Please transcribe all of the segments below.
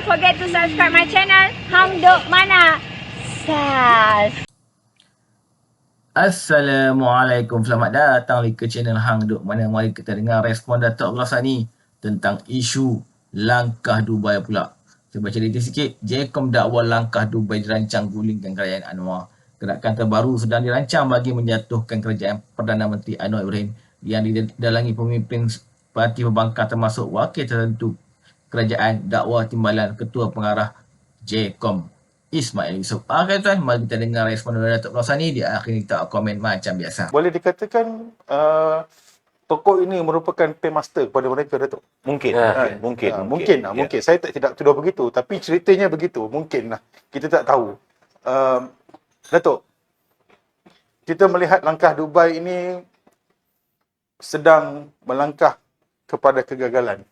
forget to subscribe my channel Hang Duk Mana. Sas. Assalamualaikum, selamat datang ke channel Hang Duk Mana. Mari kita dengar respon Datuk Abdullah Sani tentang isu langkah Dubai pula. Saya baca detail sikit. Jcom dakwa langkah Dubai dirancang gulingkan kerajaan Anwar. Gerakan terbaru sedang dirancang bagi menjatuhkan kerajaan Perdana Menteri Anwar Ibrahim yang didalangi pemimpin parti pembangkang termasuk wakil tertentu kerajaan dakwa timbalan Ketua Pengarah Jcom Ismail Yusof. Tuan, mari kita dengar respon dari Datuk Abdullah Sani. Di akhir kita komen macam biasa. Boleh dikatakan tokoh ini merupakan paymaster kepada mereka, Datuk? Mungkin. Mungkin. Saya tidak tuduh begitu, tapi ceritanya begitu. Mungkin lah. Kita tak tahu. Datuk, kita melihat langkah Dubai ini sedang melangkah kepada kegagalan.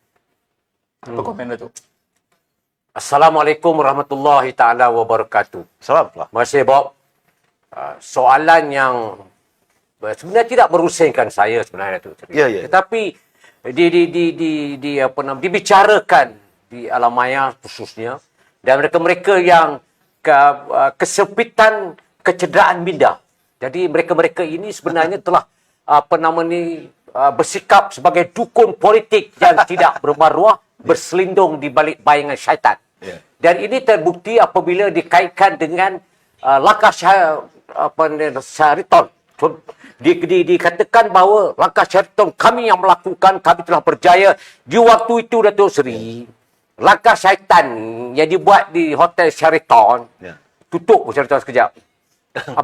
Apa komen, Datuk? Assalamualaikum warahmatullahi ta'ala wabarakatuh. Salamlah. Terima kasih, Bob. Soalan yang sebenarnya tidak merusingkan saya sebenarnya tu. Ya. Tetapi dibicarakan di alam maya khususnya, dan mereka-mereka yang kesempitan kecederaan minda. Jadi mereka-mereka ini sebenarnya telah bersikap sebagai dukun politik yang tidak bermaruah, berselindung di balik bayangan syaitan. Yeah. Dan ini terbukti apabila dikaitkan dengan langkah Sheraton. Dikatakan bahawa langkah Sheraton kami yang melakukan, kami telah berjaya. Di waktu itu, Datuk Seri, langkah syaitan yang dibuat di Hotel Sheraton, tutup Sheraton sekejap.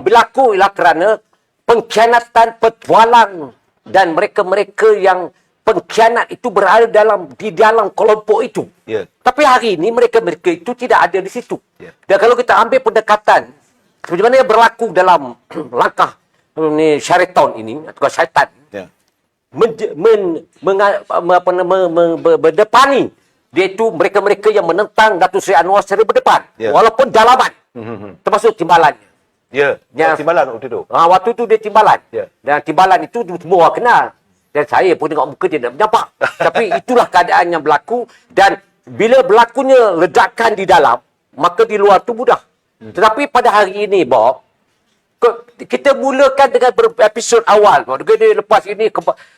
Berlaku ialah kerana pengkhianatan petualang, dan mereka-mereka yang pengkhianat itu berada di dalam kelompok itu. Yeah. Tapi hari ini mereka-mereka itu tidak ada di situ. Yeah. Dan kalau kita ambil pendekatan seperti mana yang berlaku dalam langkah Sheraton ini atau syaitan, berdepani, iaitu mereka-mereka yang menentang Datuk Seri Anwar secara berdepan, walaupun dalaman, termasuk timbalannya. Timbalan waktu itu. Waktu itu dia timbalan. Dan timbalan itu semua orang kenal. Dan saya pun tengok muka dia tak menyapak. Tapi itulah keadaan yang berlaku. Dan bila berlakunya ledakan di dalam, maka di luar tu mudah. Tetapi pada hari ini, Bob, kita mulakan dengan episod awal. Lepas ini,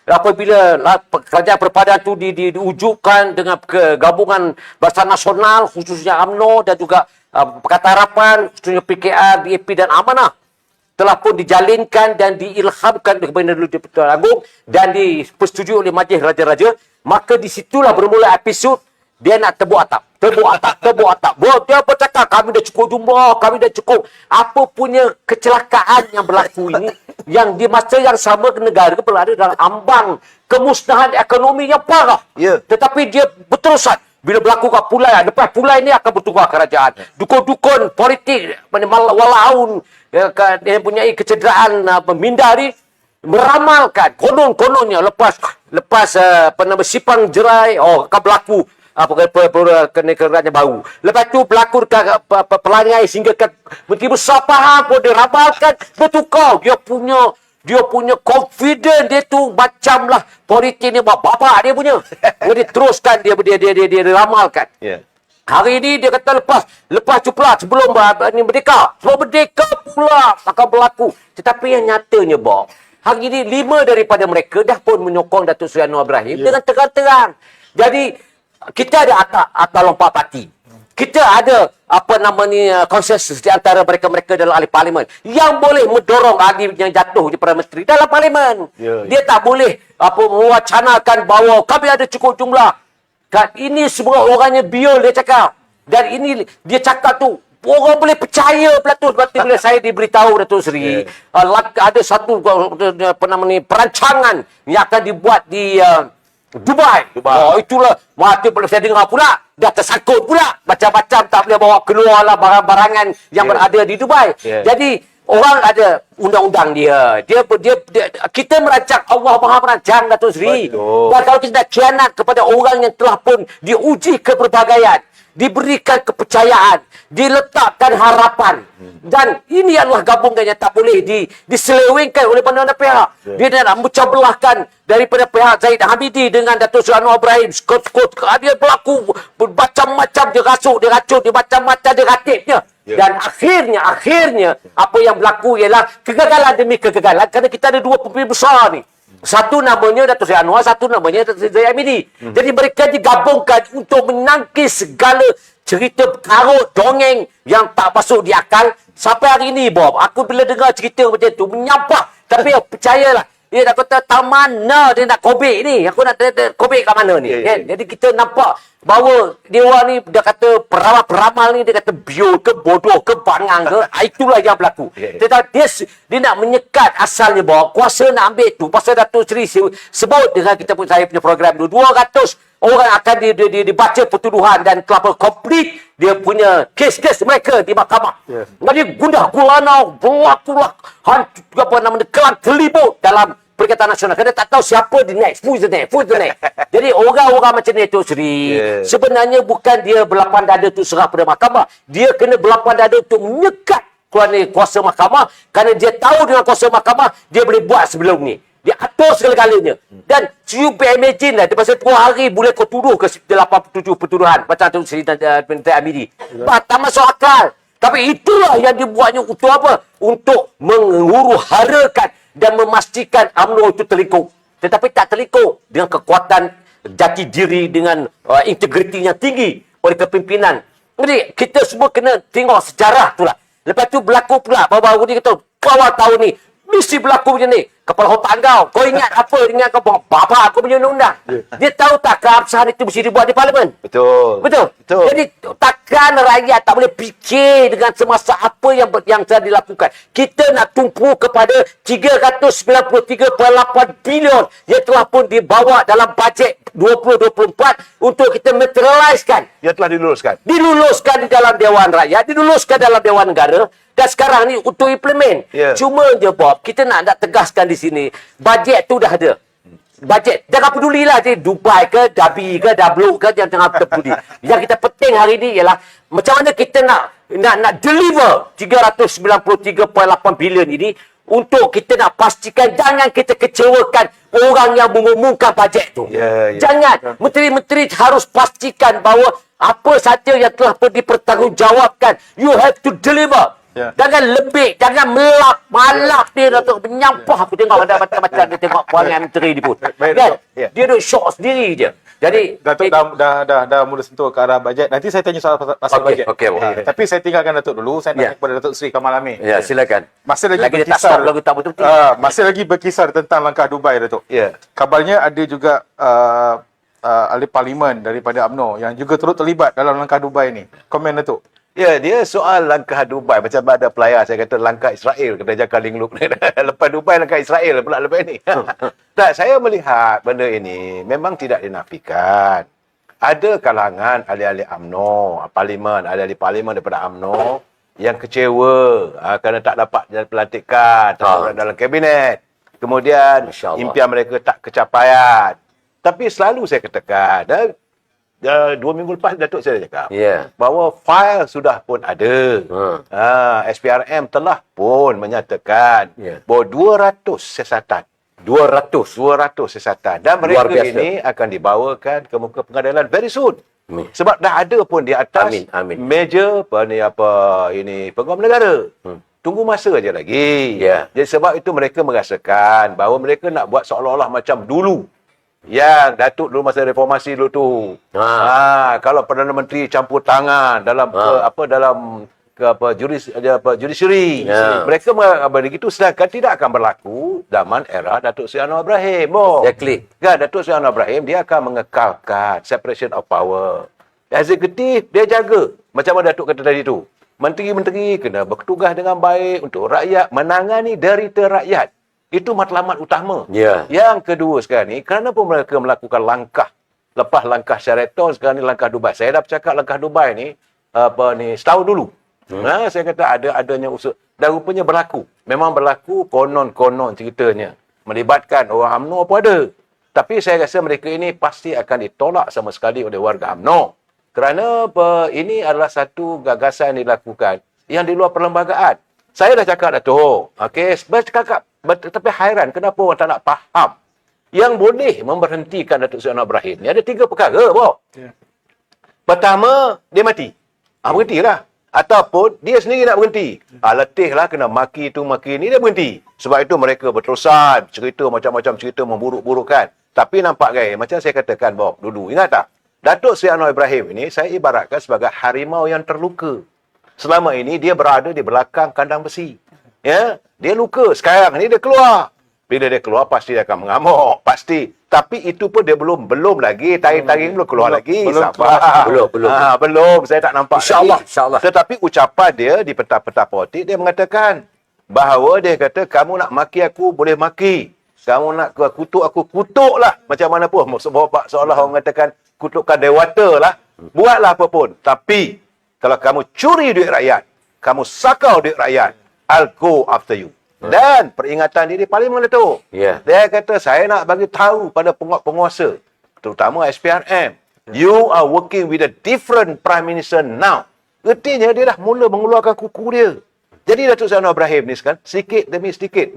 apabila kerajaan perpaduan itu diwujudkan dengan gabungan Barisan Nasional, khususnya UMNO dan juga Pakatan Harapan, khususnya PKR, BAP dan Amanah, telah pun dijalinkan dan diilhamkan oleh Kepada Pertuan Agong dan dipersetujui oleh Majlis Raja-Raja, maka disitulah bermula episod dia nak tebuk atap. Dia bercakap, kami dah cukup jumlah, kami dah cukup. Apa punya kecelakaan yang berlaku ini, yang di masa yang sama negara berada dalam ambang kemusnahan ekonomi yang parah. Tetapi dia berterusan. Bila berlaku kat Pulai, lepas Pulai ni akan bertukar kerajaan. Dukun-dukun politik, walaun dia mempunyai kecederaan minda ni, meramalkan konon-kononnya lepas Sipang Jerai, akan berlaku kerajaan baru. Lepas tu berlaku pelangai sehingga Menteri Besar faham pun dia ramalkan bertukar. Dia punya confident dia tu macamlah politik ni bapak dia punya. Dia teruskan dia ramalkan. Hari ini dia kata lepas tu pula sebelum merdeka pula akan berlaku. Tetapi yang nyatanya, Bob, hari ini 5 daripada mereka dah pun menyokong Datuk Seri Anwar Ibrahim dengan terang-terang. Jadi kita ada akar lompat parti. Kita ada konsensus di antara mereka-mereka dalam ahli parlimen yang boleh mendorong ahli yang jatuh di Perdana Menteri dalam parlimen. Dia tak boleh mewacanakan bahawa kami ada cukup jumlah. Ini semua orangnya biol dia cakap. Dan ini dia cakap tu orang boleh percaya pula tu. Sebab bila saya diberitahu, Datuk Seri, ada satu perancangan yang akan dibuat di Dubai. Itulah saya dengar pula dah tersangkut pula macam-macam, tak boleh bawa keluar lah barang-barangan yang berada di Dubai. Jadi Orang ada undang-undang dia. Kita merancang, Allah Maha merancang, Datuk Seri. Betul. Dan kalau kita nak khianat kepada orang yang telah pun diuji keperbagaian, diberikan kepercayaan, diletakkan harapan. Dan ini adalah gabungan yang tak boleh diselewengkan oleh mana-mana pihak. Dia nak memecah belahkan daripada pihak Zaid Hamidi dengan Datuk Seri Anwar Ibrahim. Dia berlaku macam-macam, dia rasuk, dia racun, dia macam-macam, dia ratibnya. Dan akhirnya apa yang berlaku ialah kegagalan demi kegagalan kerana kita ada dua pemimpin besar ni. Satu namanya Datuk Seri Anwar, satu namanya Datuk Seri Zaid Hamidi. Jadi mereka digabungkan untuk menangkis segala cerita karut, dongeng yang tak masuk di akal. Sampai hari ini, Bob, aku bila dengar cerita macam tu, menyampah. Tapi percayalah, dia nak kata tak mana dia nak kobek ni. Aku nak kobek kat mana ni. Kan? Jadi kita nampak bahawa dia orang ni, dia kata peramal ni, dia kata biol ke, bodoh ke, bangang ke. Itulah yang berlaku. Tetapi dia nak menyekat asalnya, Bob. Kuasa nak ambil tu. Pasal Datuk Seri sebut dengan saya punya program tu, 200 orang akan dibaca pertuduhan dan telah komplit dia punya kes-kes mereka di mahkamah. Jadi gundah gulana berlakulah kelang kelibut dalam Perikatan Nasional. Kerana tak tahu siapa the next. Who's the next? Jadi orang-orang macam ni, Datuk Seri, sebenarnya bukan dia berlapan dada tu serah pada mahkamah. Dia kena berlapan dada untuk menyekat kuasa mahkamah. Kerana dia tahu dengan kuasa mahkamah, dia boleh buat sebelum ni. Dia atur segala-galanya. Dan you imagine lah, pasal 2 hari boleh kau tuduh ke 87 pertuduhan. Macam tu Seri Zaid Hamidi. Tak masuk akal. Tapi itulah yang dibuatnya untuk apa? Untuk menghuru-harakan dan memastikan UMNO itu terlikung. Tetapi tak terlikung dengan kekuatan jati diri, dengan integriti yang tinggi oleh kepimpinan. Jadi kita semua kena tengok sejarah tu lah. Lepas tu berlaku pula baru-baru ni kata kawal tahun ni mesti berlaku macam ni. Kepala otak kau ingat apa dengan kau bapa aku punya undang-undang. Dia tahu tak keabsahan itu mesti dibuat di parlimen? Betul. Jadi takkan rakyat tak boleh fikir dengan semasa apa yang telah dilakukan. Kita nak tumpu kepada 393.8 bilion yang telah pun dibawa dalam bajet 2024 untuk kita materialiskan. Yang telah diluluskan. Diluluskan di dalam Dewan Rakyat, diluluskan dalam Dewan Negara. Dan sekarang ni untuk implement. Cuma je, Bob, kita nak tegaskan di sini. Bajet tu dah ada. Bajet. Jangan pedulilah je Dubai ke, Dhabi ke, Dabluk ke, jangan peduli. Yang kita penting hari ni ialah macam mana kita nak deliver 393.8 bilion ini untuk kita nak pastikan jangan kita kecewakan orang yang mengumumkan bajet tu. Jangan. Menteri-menteri harus pastikan bahawa apa saja yang telah dipertanggungjawabkan, you have to deliver. Jangan lebih, jangan malap dia Datuk, menyampah. Aku tengok ada macam-macam dia tengok perangai menteri ni pun. Kan? Dia duk shock sendiri je. Jadi Datuk dah mula sentuh ke arah bajet. Nanti saya tanya soal pasal bajet. Tapi saya tinggalkan Datuk dulu. Saya nak kepada Datuk Seri Kamal Amin. Ya, silakan. Masih lagi dia tak berkisar. stop lagu tak betul-betul. Masih lagi berkisar tentang langkah Dubai, Datuk. Kabarnya ada juga ahli parlimen daripada UMNO yang juga turut terlibat dalam langkah Dubai ni. Komen, Datuk. Ya, dia soal langkah Dubai. Macam ada pelayar saya kata langkah Israel. Kena jaga lingluk. Lepas Dubai langkah Israel pula lepas ni. Tak, saya melihat benda ini memang tidak dinafikan. Ada kalangan ahli-ahli UMNO, parlimen, ahli-ahli parlimen daripada UMNO yang kecewa kerana tak dapat pelantikan, tak dapat dalam kabinet. Kemudian impian mereka tak kecapaian. Tapi selalu saya katakan, 2 minggu lepas Datuk saya cakap bahawa fail sudah pun ada. SPRM telah pun menyatakan bahawa 200 siasatan. 200 siasatan. Dan mereka ini akan dibawakan ke muka pengadilan very soon. Sebab dah ada pun di atas meja Peguam Negara. Tunggu masa aja lagi. Jadi sebab itu mereka merasakan bahawa mereka nak buat seolah-olah macam dulu. Yang Datuk dulu masa reformasi dulu tu. Kalau Perdana Menteri campur tangan dalam judiciary. Mereka begitu, sedangkan tidak akan berlaku zaman era Datuk Seri Anwar Ibrahim. Kan, Datuk Seri Anwar Ibrahim dia akan mengekalkan separation of power. Eksekutif dia jaga. Macam mana Datuk kata tadi tu. Menteri-menteri kena bertugas dengan baik untuk rakyat, menangani derita rakyat. Itu matlamat utama. Yang kedua sekarang ni, kerana pun mereka melakukan langkah, lepas langkah Sheraton, sekarang ni langkah Dubai. Saya dah bercakap langkah Dubai ni, setahun dulu. Saya kata adanya usaha. Dan rupanya berlaku. Memang berlaku konon-konon ceritanya. Melibatkan orang UMNO pun ada. Tapi saya rasa mereka ini pasti akan ditolak sama sekali oleh warga UMNO. Kerana ini adalah satu gagasan yang dilakukan yang di luar perlembagaan. Saya dah cakap, Dato'. Okey, tapi hairan kenapa orang tak nak faham yang boleh memberhentikan Datuk Seri Anwar Ibrahim. Ni ada 3 perkara, Bob. Yeah. Pertama, dia mati. Berhentilah. Ataupun dia sendiri nak berhenti. Letihlah kena maki tu maki ni, dia berhenti. Sebab itu mereka berterusan cerita macam-macam cerita memburuk-burukkan. Tapi nampak gaya, macam saya katakan Bob dulu, ingat tak? Datuk Seri Anwar Ibrahim ini saya ibaratkan sebagai harimau yang terluka. Selama ini dia berada di belakang kandang besi. Ya, dia luka. Sekarang ni dia keluar. Bila dia keluar pasti dia akan mengamuk, pasti. Tapi itu pun dia belum lagi taring-taring belum keluar lagi. Belum. Saya tak nampak. InsyaAllah. Tetapi ucapan dia di peta-peta politik dia mengatakan bahawa dia kata kamu nak maki aku boleh maki. Kamu nak kutuk aku kutuklah macam mana pun. Seolah orang mengatakan kutukkan dewata lah. Buatlah apa pun. Tapi kalau kamu curi duit rakyat, kamu sakau duit rakyat, I'll go after you. Dan peringatan dia di Parlimen itu. Yeah. Dia kata, saya nak bagi tahu pada penguasa, terutama SPRM, you are working with a different Prime Minister now. Artinya dia dah mula mengeluarkan kuku dia. Jadi Datuk Seri Anwar Ibrahim ni sekarang, sedikit demi sedikit.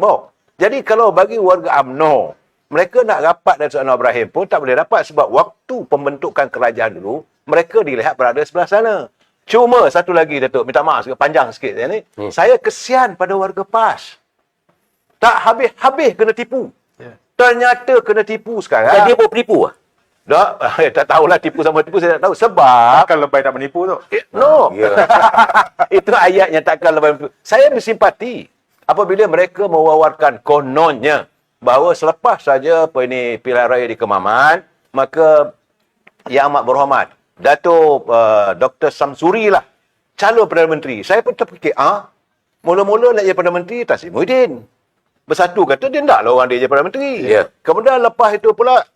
Jadi kalau bagi warga UMNO, mereka nak rapat Datuk Seri Anwar Ibrahim pun tak boleh dapat sebab waktu pembentukan kerajaan dulu, mereka dilihat berada sebelah sana. Cuma satu lagi Datuk, minta maaf panjang sikit ni. Saya kesian pada warga PAS. Tak habis-habis kena tipu. Yeah. Ternyata kena tipu sekarang. Dia pun penipu ah? Tak tahulah tipu sama tipu, saya tak tahu. Sebab takkan lebay tak menipu tu. No. Yeah. Itu ayatnya takkan lebay menipu. Saya bersimpati apabila mereka mewawarkan kononnya bahawa selepas saja pilihan raya di Kemaman, maka Yang Amat Berhormat Dato' Dr. Samsuri lah calon Perdana Menteri. Saya pun terfikir, mula-mula nak jadi Perdana Menteri Tan Sri Muhyiddin. Bersatu kata dia taklah orang dia jadi Perdana Menteri. Yeah. Kemudian lepas itu pula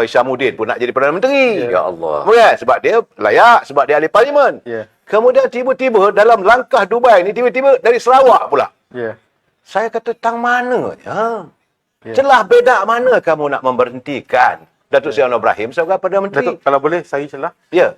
Isyamuddin pun nak jadi Perdana Menteri. Ya Allah. Kemudian sebab dia layak, sebab dia ahli parlimen. Yeah. Kemudian tiba-tiba dalam langkah Dubai ni tiba-tiba dari Sarawak pula. Yeah. Saya kata tang mana? Celah bedak mana kamu nak memberhentikan Datuk Seri Anwar Ibrahim sebagai Perdana Menteri? Datuk, kalau boleh saya celah. Ya.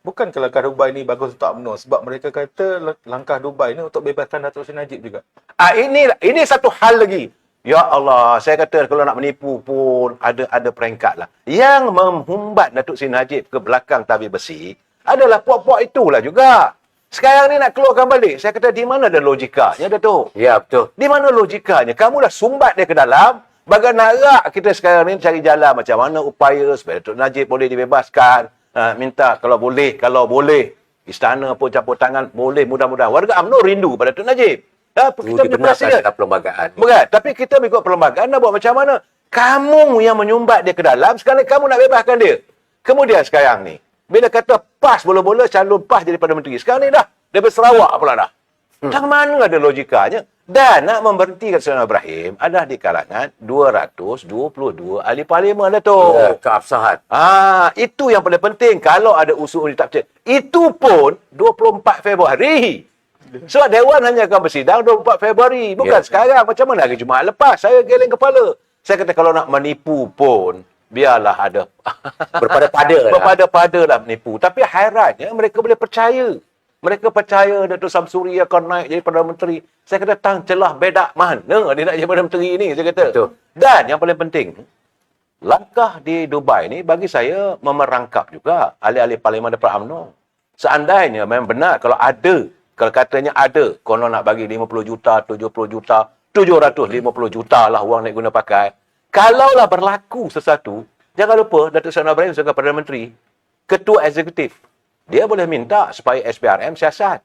Bukan ke langkah Dubai ni bagus untuk UMNO sebab mereka kata langkah Dubai ni untuk bebaskan Datuk Seri Najib juga. Ini satu hal lagi. Ya Allah, saya kata kalau nak menipu pun ada peringkat lah. Yang menghumbat Datuk Seri Najib ke belakang tabir besi adalah puak-puak itulah juga. Sekarang ni nak keluarkan balik. Saya kata di mana ada logikanya, Datuk? Ya, betul. Di mana logikanya? Kamu dah sumbat dia ke dalam. Bagai narak kita sekarang ni cari jalan macam mana upaya supaya Datuk Najib boleh dibebaskan. Minta kalau boleh. Istana pun campur tangan. Boleh mudah-mudahan. Warga UMNO rindu pada Datuk Najib. Kita benarkan dalam perlembagaan. Bukan. Tapi kita mengikut perlembagaan nak buat macam mana? Kamu yang menyumbat dia ke dalam. Sekarang kamu nak bebaskan dia. Kemudian sekarang ni. Bila kata PAS bola-bola calon PAS jadi Perdana Menteri. Sekarang ni dah. Daripada Sarawak pula dah. Tang mana ada logikanya? Dan nak memberhentikan Seri Anwar Ibrahim adalah di kalangan 222 ahli parlimen lah tu. Ya, keabsahan. Itu yang paling penting. Kalau ada usul tak percaya. Itu pun 24 Februari. Sebab Dewan hanya akan bersidang 24 Februari. Bukan sekarang. Macam mana hari Jumaat lepas. Saya geleng kepala. Saya kata kalau nak menipu pun, biarlah ada. Berpada-pada lah menipu. Tapi hairannya mereka boleh percaya. Mereka percaya Datuk Samsuri akan naik jadi Perdana Menteri. Saya kata, tang celah bedak mana dia nak jadi Perdana Menteri ni, saya kata. Betul. Dan yang paling penting, langkah di Dubai ni bagi saya memerangkap juga ahli-ahli parlimen daripada UMNO. Seandainya memang benar, kalau katanya ada, konon nak bagi 50 juta, 70 juta, 750 juta lah wang nak guna pakai. Kalaulah berlaku sesuatu, jangan lupa Datuk Seri Anwar Ibrahim sebagai Perdana Menteri, Ketua Eksekutif. Dia boleh minta supaya SPRM siasat.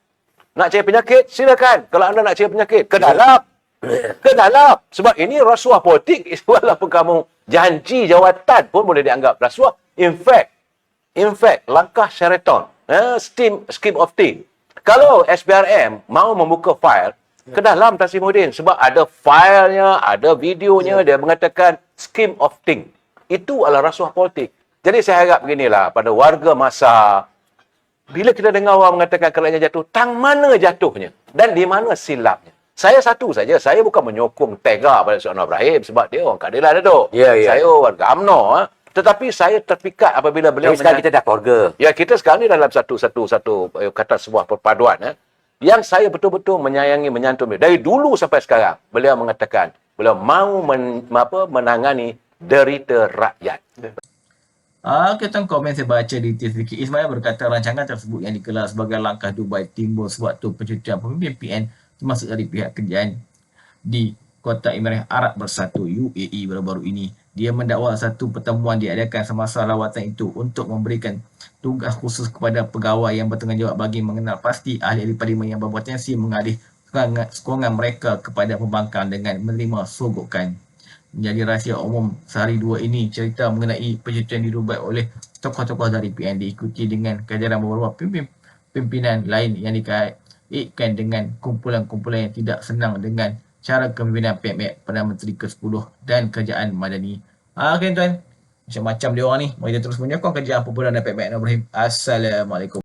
Nak cari penyakit, silakan. Kalau anda nak cari penyakit, ke dalam. Ke dalam. Sebab ini rasuah politik. Walaupun kamu janji jawatan pun boleh dianggap rasuah. In fact, langkah Sheraton, scheme of thing. Kalau SPRM mau membuka file, ke dalam Tan Sri Muhyiddin. Sebab ada filenya, ada videonya, dia mengatakan scheme of thing. Itu adalah rasuah politik. Jadi saya harap beginilah pada warga masa. Bila kita dengar orang mengatakan kerajaan jatuh, tang mana jatuhnya? Dan di mana silapnya? Saya satu saja, saya bukan menyokong tega pada Soekarno Ibrahim sebab dia orang keadilan, Datuk. Ya, ya. Saya warga UMNO. Tetapi saya terpikat apabila beliau Tapi sekarang kita dah keluarga. Ya, kita sekarang ni dalam satu kata sebuah perpaduan. Yang saya betul-betul menyayangi, menyantun beliau. Dari dulu sampai sekarang, beliau mengatakan, beliau mahu menangani derita rakyat. Kita komen saya baca detail sedikit. Ismail berkata rancangan tersebut yang dikelar sebagai langkah Dubai timbul sewaktu pencucian pemimpin PN termasuk dari pihak kerajaan di Kota Emirat Arab Bersatu UAE baru-baru ini. Dia mendakwa satu pertemuan diadakan semasa lawatan itu untuk memberikan tugas khusus kepada pegawai yang bertanggungjawab bagi mengenal pasti ahli-ahli parlimen yang berpotensi mengalih sokongan mereka kepada pembangkang dengan menerima sogokan. Menjadi rahsia umum sehari dua ini cerita mengenai pencucian di Dubai oleh tokoh-tokoh dari PN diikuti dengan kehadiran beberapa pimpinan lain yang dikaitkan dengan kumpulan-kumpulan yang tidak senang dengan cara kepimpinan PMX Perdana Menteri ke-10 dan Kerajaan Madani. Okay tuan, macam-macam dia orang ni. Mari kita terus menyokong kerajaan popular dan PMX Ibrahim. Assalamualaikum.